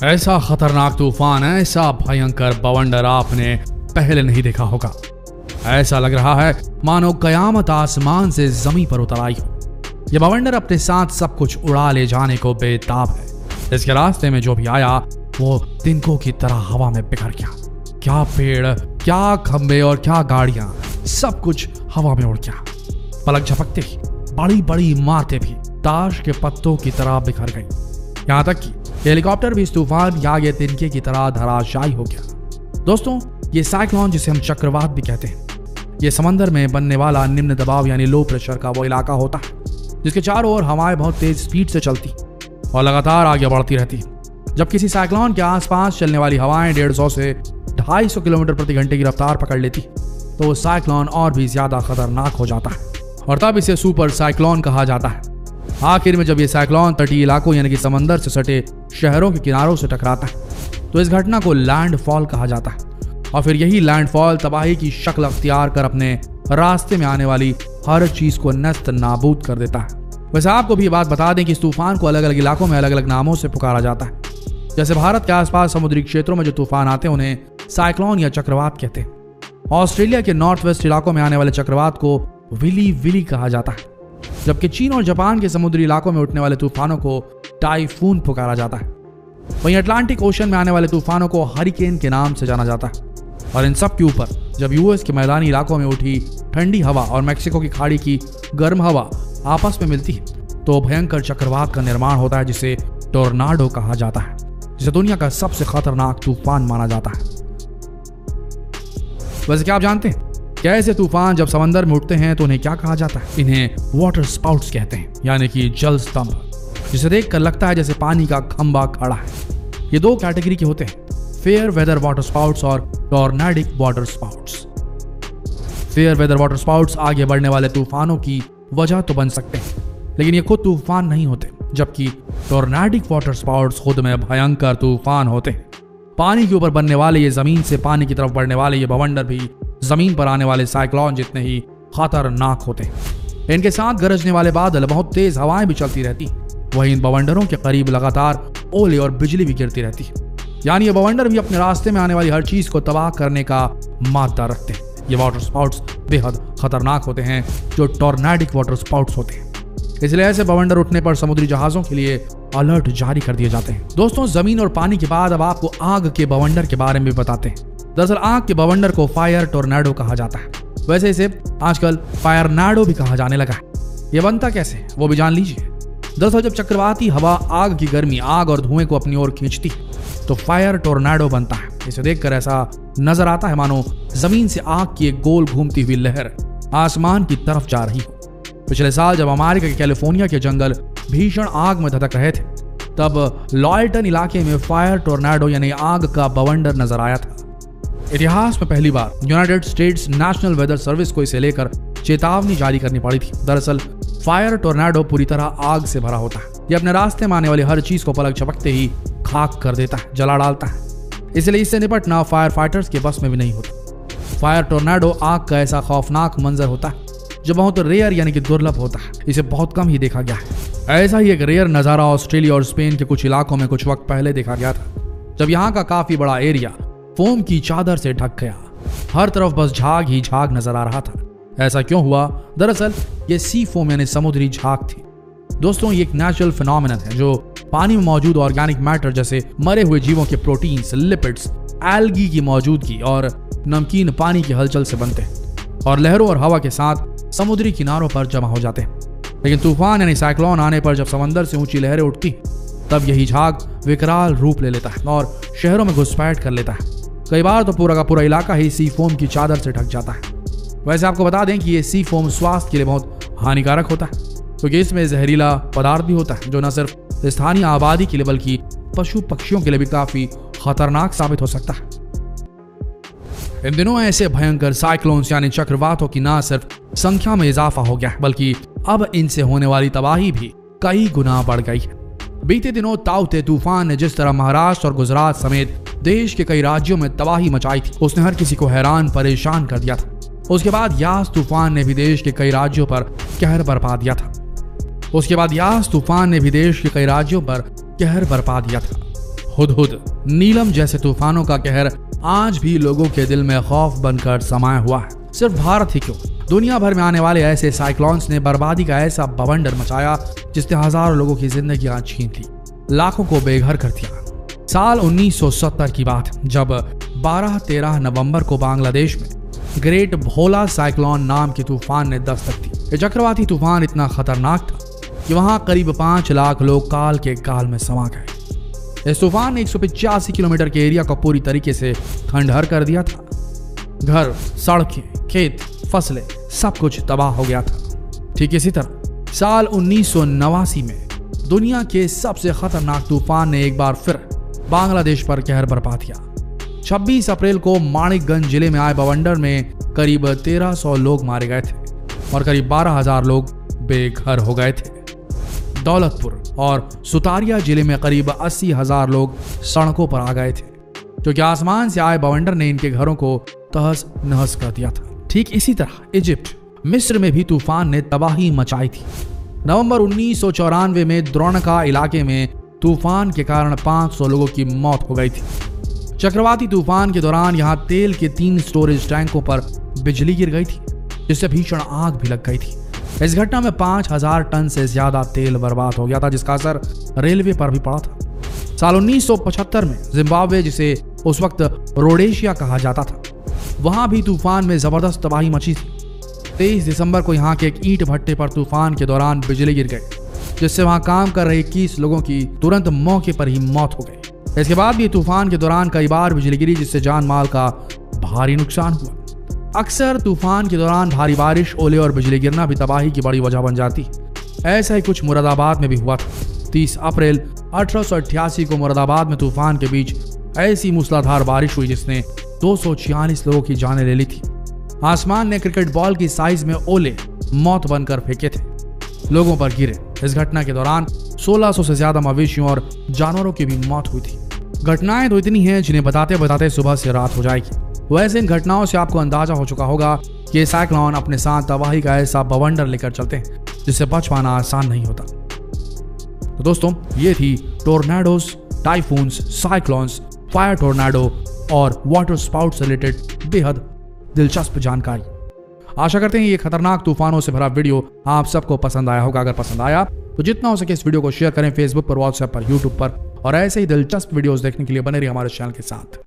ऐसा खतरनाक तूफान, ऐसा भयंकर बवंडर आपने पहले नहीं देखा होगा। ऐसा लग रहा है मानो कयामत आसमान से जमीन पर उतर आई हो। यह बवंडर अपने साथ सब कुछ उड़ा ले जाने को बेताब है। इसके रास्ते में जो भी आया वो तिनकों की तरह हवा में बिखर गया। क्या पेड़, क्या खंबे और क्या गाड़ियां, सब कुछ हवा में उड़ गया। पलक झपकते ही बड़ी बड़ी इमारतें भी ताश के पत्तों की तरह बिखर गई। यहां तक कि हेलीकॉप्टर भी इस तूफान या ये तिनके की तरह धराशायी हो गया। दोस्तों, ये साइक्लोन जिसे हम चक्रवात भी कहते हैं, ये समंदर में बनने वाला निम्न दबाव यानी लो प्रेशर का वो इलाका होता है जिसके चारों ओर हवाएं बहुत तेज स्पीड से चलती और लगातार आगे बढ़ती रहती। जब किसी साइक्लोन के आसपास चलने वाली हवाएं 150 से 250 किलोमीटर प्रति घंटे की रफ्तार पकड़ लेती तो वो साइक्लोन और भी ज्यादा खतरनाक हो जाता है और तब इसे सुपर साइक्लोन कहा जाता है। आखिर में जब ये साइक्लोन तटीय इलाकों यानी कि समंदर से सटे शहरों के किनारों से टकराता है तो इस घटना को लैंडफॉल कहा जाता है और फिर यही लैंडफॉल तबाही की शक्ल अख्तियार कर अपने रास्ते में आने वाली हर चीज को नस्त नाबूद कर देता है। वैसे आपको भी ये बात बता दें कि इस तूफान को अलग अलग इलाकों में अलग अलग नामों से पुकारा जाता है। जैसे भारत के आसपास समुद्री क्षेत्रों में जो तूफान आते हैं उन्हें साइक्लोन या चक्रवात कहते हैं। ऑस्ट्रेलिया के नॉर्थ वेस्ट इलाकों में आने वाले चक्रवात को विली विली कहा जाता है, जबकि चीन और जापान के समुद्री इलाकों में उठने वाले तूफानों को टाइफून पुकारा जाता है। वहीं अटलांटिक ओशन में आने वाले तूफानों को हरिकेन के नाम से जाना जाता है। और इन सब के ऊपर जब यूएस के मैदानी इलाकों में उठी ठंडी हवा और मैक्सिको की खाड़ी की गर्म हवा आपस में मिलती है तो भयंकर चक्रवात का निर्माण होता है जिसे टोर्नाडो कहा जाता है, जिसे दुनिया का सबसे खतरनाक तूफान माना जाता है। वैसे क्या आप जानते हैं क्या ऐसे तूफान जब समंदर में उठते हैं तो उन्हें क्या कहा जाता है? इन्हें वाटर स्पाउट्स कहते हैं, यानी कि जल स्तंभ, जिसे देखकर लगता है जैसे पानी का खंबा खड़ा है। ये दो कैटेगरी के होते हैं, फेयर वेदर वाटर स्पाउट्स और tornadic water spouts. Fair weather water spouts आगे बढ़ने वाले तूफानों की वजह तो बन सकते हैं, लेकिन ये खुद तूफान नहीं होते, जबकि टॉर्नेडिक वाटर स्पाउट्स खुद में भयंकर तूफान होते हैं। पानी के ऊपर बनने वाले ये जमीन से पानी की तरफ बढ़ने वाले ये बवंडर भी जमीन पर आने वाले साइक्लोन जितने ही खतरनाक होते हैं। इनके साथ गरजने वाले बादल, बहुत तेज हवाएं भी चलती रहती। वहीं इन बवंडरों के करीब लगातार ओले और बिजली भी गिरती रहती है, यानी ये बवंडर भी अपने रास्ते में आने वाली हर चीज को तबाह करने का मादा रखते हैं। ये वाटर स्पाउट्स बेहद खतरनाक होते हैं जो टॉर्नेडिक वाटर स्पाउट्स होते हैं। इसलिए ऐसे बवंडर उठने पर समुद्री जहाजों के लिए अलर्ट जारी कर दिए जाते हैं। दोस्तों, जमीन और पानी के बाद अब आपको आग के बवंडर के बारे में बताते हैं। दरअसल आग के बवंडर को फायर टोर्नेडो कहा जाता है। वैसे इसे आजकल फायरनाडो भी कहा जाने लगा है। यह बनता कैसे वो भी जान लीजिए। दरअसल जब चक्रवाती हवा आग की गर्मी, आग और धुएं को अपनी ओर खींचती तो फायर टोर्नेडो बनता है। इसे देखकर ऐसा नजर आता है मानो जमीन से आग की एक गोल घूमती हुई लहर आसमान की तरफ जा रही हो। पिछले साल जब अमेरिका के कैलिफोर्निया के जंगल भीषण आग में धधक रहे थे तब लॉयटन इलाके में फायर टोर्नेडो यानी आग का बवंडर नजर आया था। इतिहास में पहली बार United States National Weather Service को इसे लेकर चेतावनी जारी करनी पड़ी थी। दरअसल फायर टोर्नेडो पूरी तरह आग से भरा होता है। यह अपने रास्ते में आने वाली हर चीज को पलक झपकते ही खाक कर देता है, जला डालता है। इसलिए इससे निपटना फायर फाइटर्स के बस में भी नहीं होता। फायर टोर्नेडो आग का ऐसा खौफनाक मंजर होता है जो बहुत रेयर यानी कि दुर्लभ होता है। इसे बहुत कम ही देखा गया है। ऐसा ही एक रेयर नजारा ऑस्ट्रेलिया और स्पेन के कुछ इलाकों में कुछ वक्त पहले देखा गया था, जब यहाँ का काफी बड़ा एरिया फोम की चादर से ढक गया। हर तरफ बस झाग ही झाग नजर आ रहा था। ऐसा क्यों हुआ? दरअसल ये सी फोम यानी समुद्री झाग थी। दोस्तों, ये एक नेचुरल फिनोमिनन है जो पानी में मौजूद ऑर्गेनिक मैटर जैसे मरे हुए जीवों के प्रोटीन्स, लिपिड्स, एल्गी की मौजूदगी और नमकीन पानी की हलचल से बनते हैं और लहरों और हवा के साथ समुद्री किनारों पर जमा हो जाते हैं। लेकिन तूफान यानी साइक्लोन आने पर जब समंदर से ऊंची लहरें उठती तब यही झाग विकराल रूप ले लेता है और शहरों में घुसपैठ कर लेता है। कई बार तो पूरा का पूरा इलाका ही सी फोम की चादर से ढक जाता है। वैसे आपको बता दें कि ये सी फोम स्वास्थ्य के लिए बहुत हानिकारक होता है क्योंकि इसमें जहरीला पदार्थ भी होता है जो न सिर्फ स्थानीय आबादी के लिए बल्कि पशु पक्षियों के लिए भी काफी खतरनाक साबित हो सकता है। इन दिनों ऐसे भयंकर साइक्लोन्स यानी चक्रवातों की न सिर्फ संख्या में इजाफा हो गया है बल्कि अब इनसे होने वाली तबाही भी कई गुना बढ़ गई है। बीते दिनों ताउते तूफान ने जिस तरह महाराष्ट्र और गुजरात समेत देश के कई राज्यों में तबाही मचाई थी उसने हर किसी को हैरान परेशान कर दिया था। उसके बाद यास तूफान ने भी देश के कई राज्यों पर कहर बरपा दिया था। हुदहुद, नीलम जैसे तूफानों का कहर आज भी लोगों के दिल में खौफ बनकर समाया हुआ है। सिर्फ भारत ही क्यों, दुनिया भर में आने वाले ऐसे साइक्लोन्स ने बर्बादी का ऐसा बवंडर मचाया जिसने हजारों लोगों की जिंदगियां छीन ली, लाखों को बेघर कर दिया। साल 1970 की बात, जब 12-13 नवंबर को बांग्लादेश में ग्रेट भोला साइक्लोन नाम के तूफान ने दस्तक दी। ये चक्रवाती तूफान इतना खतरनाक था कि वहां करीब 5 लाख लोग काल के काल में समा गए। इस तूफान ने 185 किलोमीटर के एरिया को पूरी तरीके से खंडहर कर दिया था। घर, सड़कें, खेत, फसलें, सब कुछ तबाह हो गया था। ठीक इसी तरह साल 1989 में दुनिया के सबसे खतरनाक तूफान ने एक बार फिर बांग्लादेश पर कहर बरपा दिया। 26 अप्रैल को माणिकगंज जिले में आए बवंडर में करीब 1300 लोग मारे गए थे और करीब 12,000 लोग बेघर हो गए थे। दौलतपुर और सुतारिया जिले में करीब 80,000 लोग सड़कों पर आ गए थे, क्योंकि आसमान से आए बवंडर ने इनके घरों को तहस नहस कर दिया था। ठीक इसी तरह इजिप्ट, मिस्र में भी तूफान ने तबाही मचाई थी। नवंबर 1994 में द्रोणका इलाके में तूफान के कारण 500 लोगों की मौत हो गई थी। चक्रवाती तूफान के दौरान यहां तेल के 3 स्टोरेज टैंकों पर बिजली गिर गई थी, जिससे भीषण आग भी लग गई थी। इस घटना में 5,000 टन से ज्यादा तेल बर्बाद हो गया था, जिसका असर रेलवे पर भी पड़ा था। साल 1975 में जिम्बाब्वे, जिसे उस वक्त रोडेशिया कहा जाता था, वहां भी तूफान में जबरदस्त तबाही मची थी। 23 दिसंबर को यहाँ के एक ईंट भट्टे पर तूफान के दौरान बिजली गिर गई, जिससे वहां काम कर रहे 21 लोगों की तुरंत मौके पर ही मौत हो गई। इसके बाद भी तूफान के दौरान कई बार बिजली गिरी, जिससे जान माल का भारी नुकसान हुआ। अक्सर तूफान के दौरान भारी बारिश, ओले और बिजली गिरना भी तबाही की बड़ी वजह बन जाती है। ऐसा ही कुछ मुरादाबाद में भी हुआ था। 30 अप्रैल 1888 को मुरादाबाद में तूफान के बीच ऐसी मूसलाधार बारिश हुई जिसने 246 लोगों की जानें ले ली थी। आसमान ने क्रिकेट बॉल की साइज में ओले मौत बनकर फेंके थे, लोगों पर गिरे। इस घटना के दौरान 1600 से ज्यादा मवेशियों और जानवरों की भी मौत हुई थी। घटनाएं तो इतनी हैं जिन्हें बताते बताते सुबह से रात हो जाएगी। वैसे इन घटनाओं से आपको अंदाजा हो चुका होगा कि ये साइक्लोन अपने साथ तबाही का ऐसा बवंडर लेकर चलते हैं जिससे बच पाना आसान नहीं होता। तो दोस्तों, ये थी tornadoes, typhoons, cyclones, fire tornado और वाटर स्पाउट से रिलेटेड बेहद दिलचस्प जानकारी। आशा करते हैं ये खतरनाक तूफानों से भरा वीडियो आप सबको पसंद आया होगा। अगर पसंद आया तो जितना हो सके इस वीडियो को शेयर करें फेसबुक पर, व्हाट्सएप पर, यूट्यूब पर, और ऐसे ही दिलचस्प वीडियोस देखने के लिए बने रहिए हमारे चैनल के साथ।